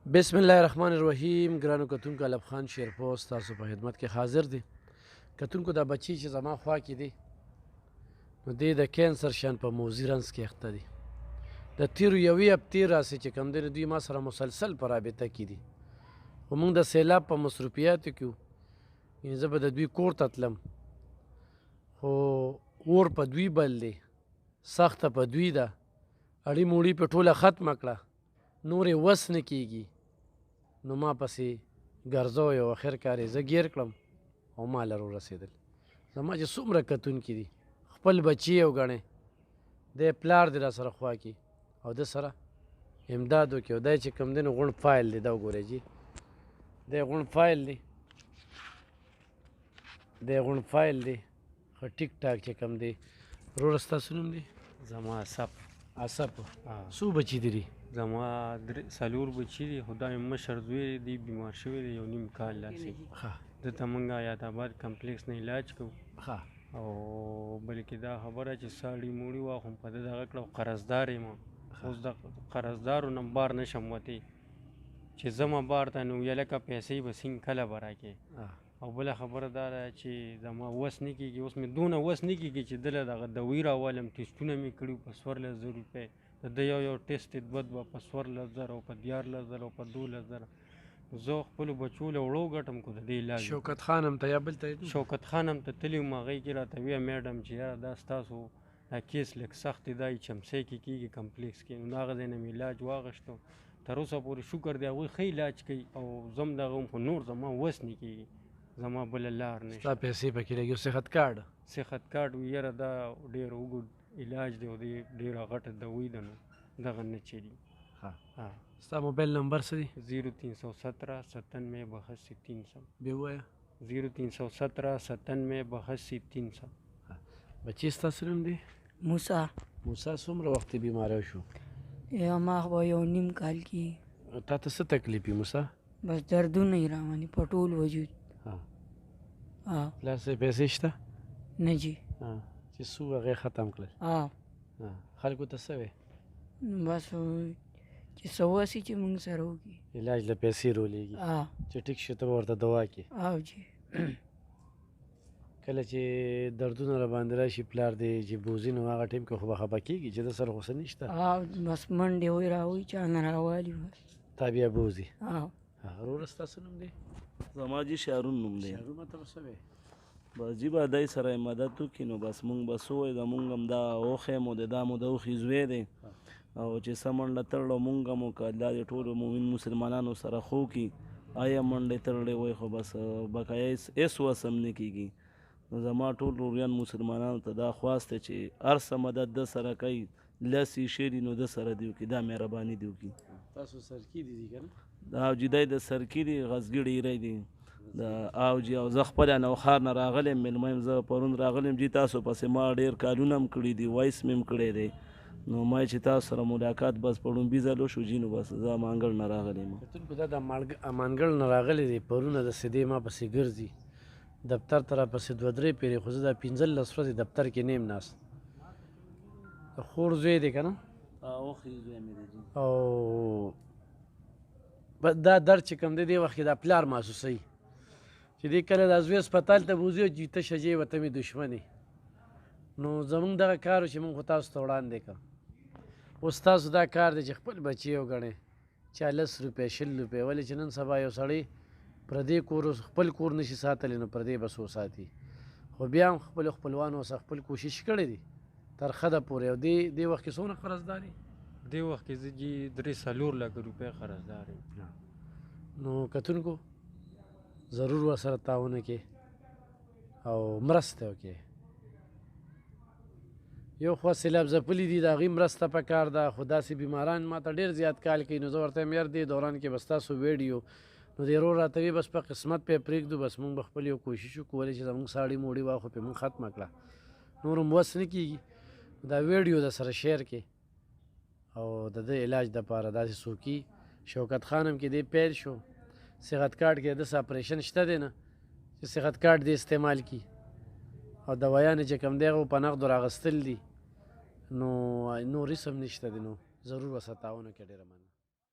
بسم الله الرحمن الرحیم. ګرانو کتونکو، الف خان شیرپوست تاسو په خدمت کې حاضر دی. کتونکو، دا بچی چې زما خوا کې دی نو دی د کینسر شان په موذي رنځ کې اخته دی. د تیرو یوې هفتې راسې چې کوم دی نو دوی ما سره مسلسل په رابطه کې دي، خو موږ د سیلاب په مصروفیاتو کې وو. یعنې زه به د دوی کور ته تلم، خو اور په دوی بل دی، سخته په دوی ده، اړي موړي په ټوله ختمه کړه، نور یې وس نه کېږي. نو ما پسې ګرځو یو اخر کار یې زه ګیر کړم او ما لره ورسېدل. زما چې څومره کتونکي دي، خپل بچي یې وګڼئ، دی پلار دی را سره خوا کې او ده سره امداد وکړي. او دی چې کوم دی نو غونډ فایل دی، دا وګورئ جي، دی غونډ فایل دی، دی غونډ فایل دی. ښه ټیک ټاک چې کوم دی. وروره ستاسو نوم دی؟ زما اصف. څو بچي دي؟ زما څلور بچي دي، خو دا مې مشر زوی دی بیمار شوی دی، یو نیم کال داسې. دلته موږ حیات آباد کمپلیکس نه علاج کوو، او بلکې دا خبره چې ساړي موړي واخلم په ده دغه کړه، قرضدار یم. اوس د قرضدارو نه بار نشم وتی چې ځمه بار ته، نو ویې لکه پیسې به سینګ کله به راکې. او بله خبره دا ده چې زما وس نه کېږي، اوس مې دونه وس نه کېږي چې دله دغه دوی راولم. ټیسټونه مې کړي په 14,000 روپۍ، د ده یو ټیسټ یې دوه په 14,000 او په 14,000 او په 12,000. زه خپلو بچو له وړو ګټم، خو د دې علاج شوکت خان هم ته یا بل ته شوکت خان هم ته تللی وم. هغې کې راته ویه میډم چې یاره دا ستاسو دا کیس لږ سخت دی، دا یې چمڅۍ کې کېږي کمپلیکس کې. نو هغه ځای نه مې علاج واغېشتو، تر اوسه پورې شکر دی هغوی ښه علاج کوي او زه هم دغه وم، خو نور زما وس نه کېږي، زما بله لار نشته. ستا پیسې پکې لګي. صحت کارډ؟ صحت کارډ وي یاره دا ډېر اوږد علاج دی او دی ډېره غټه دوی ده، نو دغه نه چلي. ستا موبایل نمبر څه دی؟ 0317 97 82 300. بیا ووایه. 0317 97 82 300. بچی ستاسو نوم دی؟ موسی. موسی څومره وخت بیماره شو؟ ما خو یو نیم کال کې. تا ته څه تکلیف وي موسی؟ بس دردونه یې رامنې په ټول وجود. پلار صاحب پیسې شته؟ نه جي. چې څو هغې ختم کړل؟ خلکو ته څه وی؟ بس چې څه وسي چې موږ سره وکړي، علاج له پیسې رولېږي، چې ټیک شي ته به ورته دوا کړې. جي. کله چې دردونه را باندې راشي پلار دی چې بوځي، نو هغه ټایم کې خو به خفه کېږي چې ده سره خو څه نشته. بس منډې وی راوي، چا نه راوالي، بس تا بیا بوځي. وروره ستاسو نوم دی؟ زما جي شارون نوم دی. شارون ته به څه وی؟ بس جي به دای سره مدد وکړي، نو بس مونږ به څه وایو، زمونږ هم دا اوښی مو دی، دا مو د اوښي زوی دی، او چې څه منډه تړله مونږ هم وکړه. دا د ټولو مؤمن مسلمانانو سره خو کړي، آیا منډې تړلې وای، خو بس بقایا هېڅ وس هم نه کېږي. نو زما ټول وروریان مسلمانانو ته دا خواست دی چې هر څه مدد ده سره کوي، لس یې شی نو ده سره دې وکړي، دا مهرباني دې وکړي. تاسو سرکي دي که نه؟ دا اوجي دی د سرکي دی، غزګړي ایری دی د اوجي. او زه خپله نوښار نه راغلی یم، مېلمه یم. زه پرون راغلی یم جي، تاسو پسې ما ډېر کالونه هم کړي دي، وایس مې هم کړی دی. نو ما چې تاسو سره ملاقات بس په لومبي ځل وشو جي، نو بس زه امانګل نه راغلی یم. کتونکو، دا د امانګل نه راغلی دی، پرونه داسې دی ما پسې ګرځي، دفتر ته راپسې 2-3 پیرې، خو زه دا 15 ورځې دفتر کې نه یم ناست. د خور زوی دی که نه؟ اوښي زوی مې دی جي. او دا درد چې کوم دی دې وخت کې دا پلار محسوسوي چې دی کله دا زوی هسپتال ته بوځي او چې ته شجې وته مې دښمنې. نو زمونږ دغه کار و چې مونږ خو تاسو ته وړاندې کړ. اوس تاسو دا کار دی چې خپل بچي وګڼئ، 40 روپۍ 20 روپۍ، ولې چې نن سبا یو سړی پردی کور خپل کور نشي ساتلی، نو پردی به څو ساتي. خو بیا هم خپلو خپلوانو سره خپل کوشش کړی دی تر خده پورې. او دې وخت کې څومره قرضدار یې؟ دې وخت کې زه جي 3-4 لکه روپۍ قرضدار یم. نو کتونکو، ضرور ورسره تعاون وکړئ او مرسته وکړئ. یو خوا سیلاب ځپلي دي، د هغې مرسته پکار ده، خو داسې بیماران ما ته ډېر زیات کال کوي. نو زه ورته یم یار دې دوران کې به ستاسو ویډیو، نو دی ورور راته وي بس په قسمت پې پرېږدو، بس مونږ به خپل یو کوشش وکړو، ولې چې زمونږ ساړي موړي وه خو پې مونږ ختمه کړه، نور هم وس نه کېږي. دا ویډیو در سره شیر کړئ او د ده علاج دپاره داسې څوکي. شوکت خان هم کې دی پیل شو، صحت کارډ کې داسې اپریشن شته دی نه چې صحت کارډ دې استعمال کړي، او دوایانې چې کوم دی هغه په نغدو راغستل دي، نو نور هېڅ هم نشته دی. نو ضرور ورسره تعاون وکړئ. ډېره مننه.